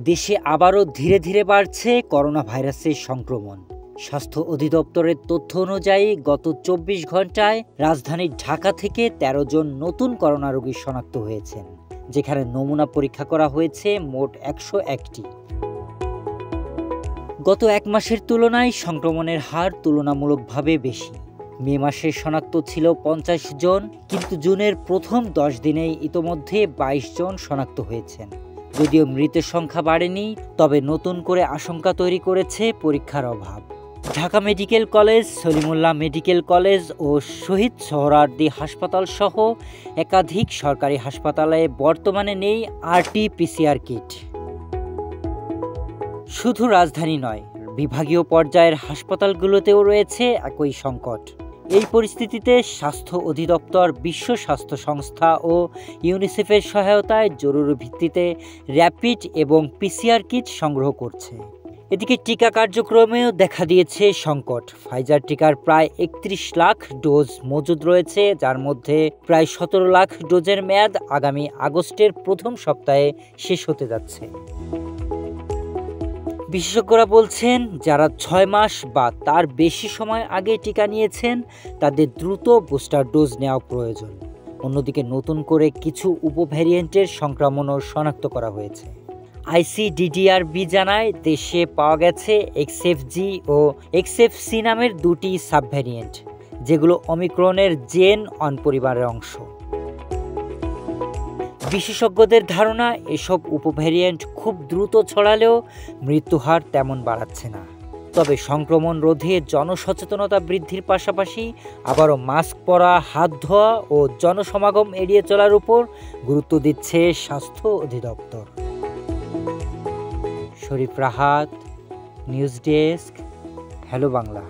দেশে আবারও ধীরে ধীরে বাড়ছে করোনা ভাইরাসের সংক্রমণ। স্বাস্থ্য অধিদপ্তরের তথ্য অনুযায়ী গত ২৪ ঘন্টায় রাজধানী ঢাকা থেকে ১৩ জন নতুন করোনা রোগী শনাক্ত হয়েছেন, যেখানে নমুনা পরীক্ষা করা হয়েছে মোট ১০১টি। গত এক মাসের তুলনায় সংক্রমণের হার তুলনামূলকভাবে বেশি। মে মাসে শনাক্ত ছিল ৫০ জন, কিন্তু জুনের প্রথম ১০ দিনেই ইতোমধ্যে ২২ জন শনাক্ত হয়েছেন। যদিও মৃতের সংখ্যা বাড়েনি, তবে নতুন করে আশঙ্কা তৈরি করেছে পরীক্ষার অভাব। Dhaka medical college, Salimullah medical college ও শহীদ সোহরাওয়ার্দী হাসপাতাল সহ একাধিক সরকারি হাসপাতালে বর্তমানে নেই RT-PCR কিট। শুধু রাজধানী নয়, বিভাগীয় পর্যায়ের হাসপাতালগুলোতেও রয়েছে একই সংকট। এই পরিস্থিতিতে স্বাস্থ্য অধিদপ্তর বিশ্ব স্বাস্থ্য সংস্থা ও ইউনিসেফের সহায়তায় জরুরি ভিত্তিতে র্যাপিড এবং PCR কিট সংগ্রহ করছে। এদিকে টিকা কার্যক্রমেও দেখা দিয়েছে সংকট। ফাইজার টিকার প্রায় ৩১ লাখ ডোজ মজুদ রয়েছে, যার মধ্যে প্রায় ১৭ লাখ ডোজের মেয়াদ আগামী আগস্টের প্রথম সপ্তাহে শেষ হতে যাচ্ছে। বিশেষজ্ঞরা বলছেন, যারা ৬ মাস বা তার বেশি সময় আগে টিকা নিয়েছেন তাদের দ্রুত বুস্টার ডোজ নেওয়া প্রয়োজন। অন্যদিকে নতুন করে কিছু উপভ্যারিয়েন্টের সংক্রমণও শনাক্ত করা হয়েছে। ICDDRB জানায়, দেশে পাওয়া গেছে XFG ও XFC নামের দুটি সাবভ্যারিয়েন্ট, যেগুলো ওমিক্রনের জেন অন পরিবারের অংশ। বিশেষজ্ঞদের ধারণা, এসব উপভ্যারিয়েন্ট খুব দ্রুত ছড়ালেও মৃত্যুহার তেমন বাড়াচ্ছে না। তবে সংক্রমণ রোধে জনসচেতনতা বৃদ্ধির পাশাপাশি আবারও মাস্ক পরা, হাত ধোয়া ও জনসমাগম এড়িয়ে চলার উপর গুরুত্ব দিচ্ছে স্বাস্থ্য অধিদপ্তর। Sharif Rahat, news desk, hello Bangla.